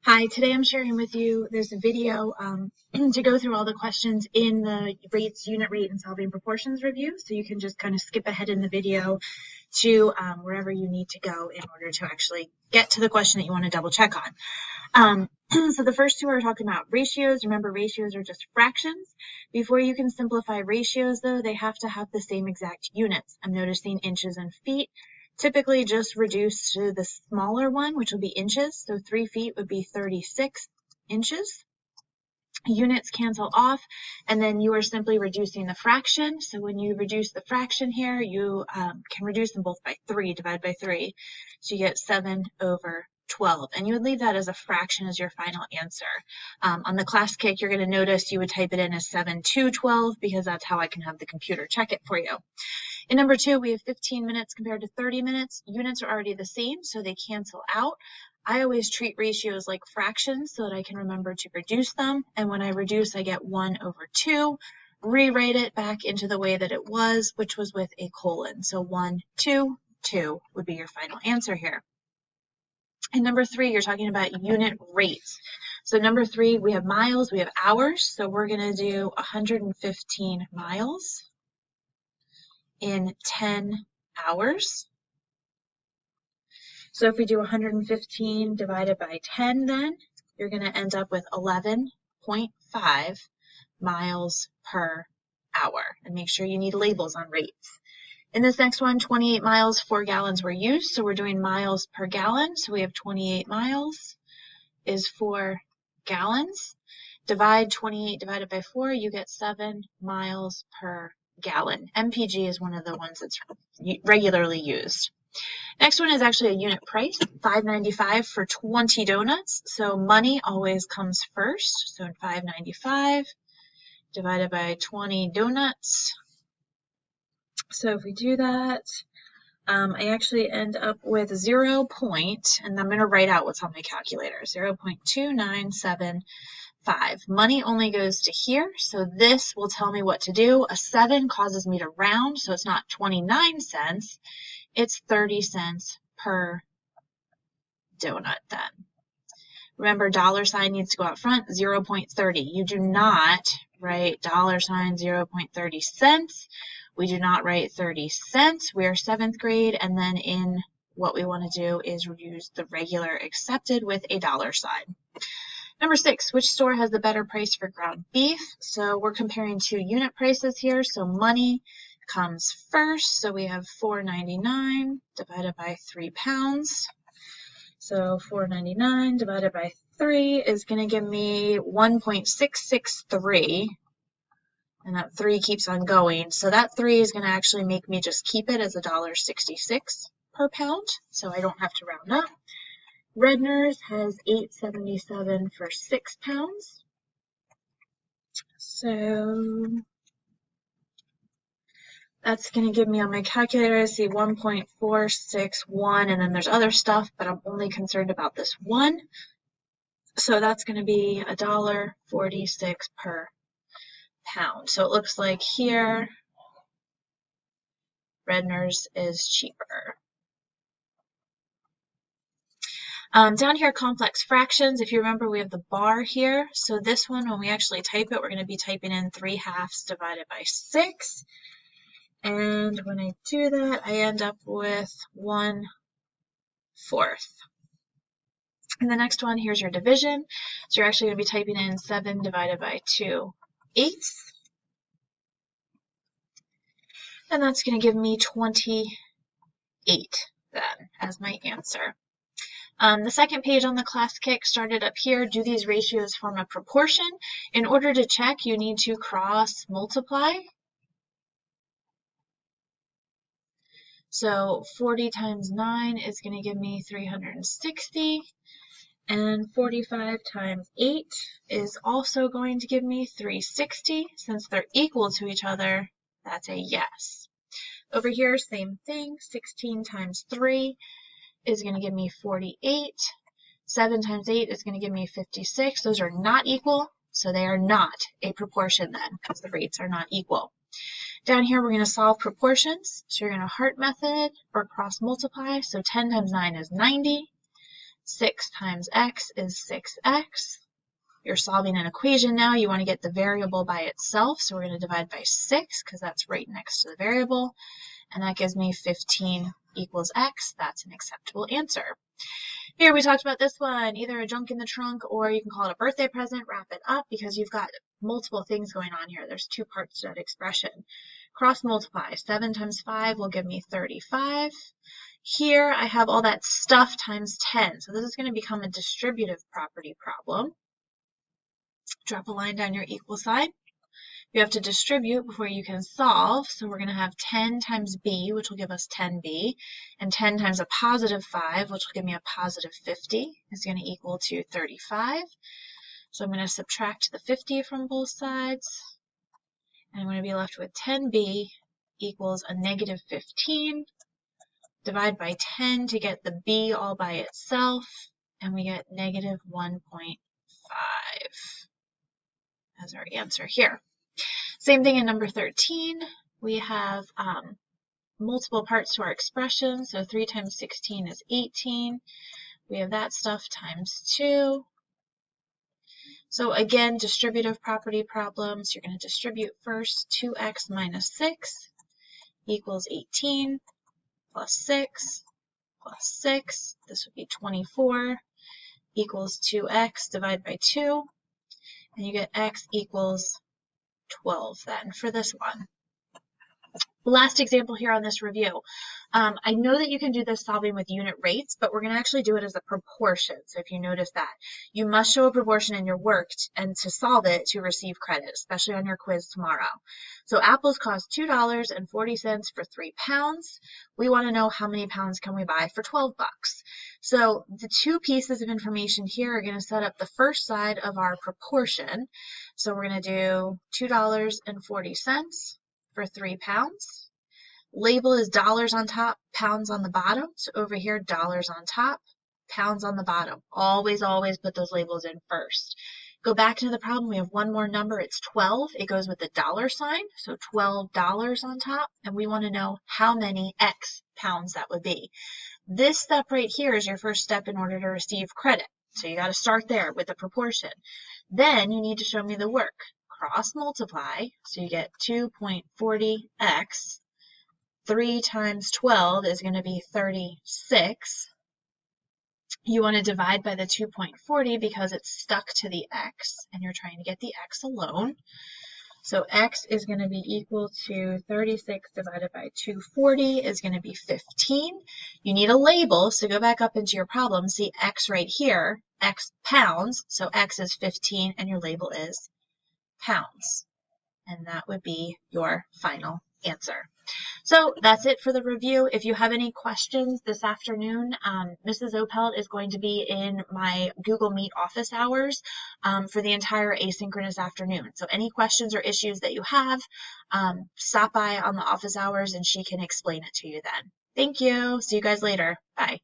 Hi, today I'm sharing with you this video to go through all the questions in the rates, unit rate, and solving proportions review. So you can just kind of skip ahead in the video to wherever you need to go in order to actually get to the question that you want to double check on. So the first two are talking about ratios. Remember, ratios are just fractions. Before you can simplify ratios, though, they have to have the same exact units. I'm noticing inches and feet. Typically just reduce to the smaller one, which will be inches. So 3 feet would be 36 inches. Units cancel off, and then you are simply reducing the fraction. So when you reduce the fraction here, you can reduce them both by 3, divide by 3. So you get 7/12. And you would leave that as a fraction as your final answer. On the class kick, you're going to notice you would type it in as 7/12 because that's how I can have the computer check it for you. In number 2, we have 15 minutes compared to 30 minutes. Units are already the same, so they cancel out. I always treat ratios like fractions so that I can remember to reduce them. And when I reduce, I get 1/2. Rewrite it back into the way that it was, which was with a colon. So 1, 2, 2 would be your final answer here. In number 3, you're talking about unit rates. So number 3, we have miles, we have hours. So we're going to do 115 miles in 10 hours. So if we do 115 divided by 10, then you're going to end up with 11.5 miles per hour. And make sure you need labels on rates. In this next one, 28 miles, 4 gallons were used. So we're doing miles per gallon. So we have 28 miles is 4 gallons. Divide 28 divided by 4, you get 7 miles per gallon. MPG is one of the ones that's regularly used. Next one is actually a unit price, $5.95 for 20 donuts. So money always comes first. So $5.95 divided by 20 donuts. So if we do that, I actually end up with 0. And I'm going to write out what's on my calculator, 0.2975. Money only goes to here, so this will tell me what to do. A 7 causes me to round, so it's not 29 cents, it's 30 cents per donut then. Remember, dollar sign needs to go out front, 0.30. You do not write dollar sign 0.30 cents. We do not write 30 cents. We are 7th grade, and then in what we want to do is use the regular accepted with a dollar sign. Number 6, which store has the better price for ground beef? So we're comparing 2 unit prices here. So money comes first. So we have $4.99 divided by 3 pounds. So $4.99 divided by 3 is going to give me 1.663. And that 3 keeps on going. So that 3 is going to actually make me just keep it as $1.66 per pound. So I don't have to round up. Redner's has $8.77 for 6 pounds. So that's going to give me on my calculator, I see 1.461, and then there's other stuff, but I'm only concerned about this one. So that's going to be $1.46 per pound. So it looks like here, Redner's is cheaper. Down here, complex fractions. If you remember, we have the bar here. So this one, when we actually type it, we're going to be typing in 3/2 divided by 6. And when I do that, I end up with 1/4. And the next one, here's your division. So you're actually going to be typing in 7 divided by 2/8. And that's going to give me 28 then as my answer. The second page on the class kick started up here. Do these ratios form a proportion? In order to check, you need to cross multiply. So 40 times 9 is going to give me 360. And 45 times 8 is also going to give me 360. Since they're equal to each other, that's a yes. Over here, same thing. 16 times 3 is going to give me 48. 7 times 8 is going to give me 56. Those are not equal, so they are not a proportion then, because the rates are not equal. Down here, we're going to solve proportions. So you're going to heart method or cross multiply. So 10 times 9 is 90. 6 times x is 6x. You're solving an equation now. You want to get the variable by itself, so we're going to divide by 6 because that's right next to the variable, and that gives me 15 equals x. That's an acceptable answer. Here we talked about this one, either a junk in the trunk or you can call it a birthday present, wrap it up, because you've got multiple things going on here. There's 2 parts to that expression. Cross multiply. 7 times 5 will give me 35. Here I have all that stuff times 10, so this is going to become a distributive property problem. Drop a line down your equal sign. You have to distribute before you can solve, so we're going to have 10 times b, which will give us 10b, and 10 times a positive 5, which will give me a positive 50, is going to equal to 35. So I'm going to subtract the 50 from both sides, and I'm going to be left with 10b equals a negative 15. Divide by 10 to get the b all by itself, and we get negative 1.5 as our answer here. Same thing in number 13. We have multiple parts to our expression. So 3 times 16 is 18. We have that stuff times 2. So again, distributive property problems. You're going to distribute first. 2x minus 6 equals 18 plus 6 plus 6. This would be 24 equals 2x. Divide by 2. And you get x equals 12 then for this one. Last example here on this review. I know that you can do this solving with unit rates, but we're going to actually do it as a proportion. So if you notice that, you must show a proportion in your work and to solve it to receive credit, especially on your quiz tomorrow. So apples cost $2.40 for 3 pounds. We want to know how many pounds can we buy for 12 bucks. So the 2 pieces of information here are going to set up the first side of our proportion. So we're going to do $2.40 for 3 pounds. Label is dollars on top, pounds on the bottom. So over here, dollars on top, pounds on the bottom. Always, always put those labels in first. Go back to the problem. We have one more number. It's 12. It goes with the dollar sign. So $12 on top. And we want to know how many X pounds that would be. This step right here is your first step in order to receive credit. So you got to start there with the proportion. Then you need to show me the work. Cross multiply. So you get 2.40x. 3 times 12 is going to be 36. You want to divide by the 2.40 because it's stuck to the x, and you're trying to get the x alone. So x is going to be equal to 36 divided by 240 is going to be 15. You need a label, so go back up into your problem. See x right here, x pounds, so x is 15, and your label is pounds. And that would be your final answer. So that's it for the review. If you have any questions this afternoon, Mrs. Opelt is going to be in my Google Meet office hours for the entire asynchronous afternoon. So any questions or issues that you have, stop by on the office hours and she can explain it to you then. Thank you. See you guys later. Bye.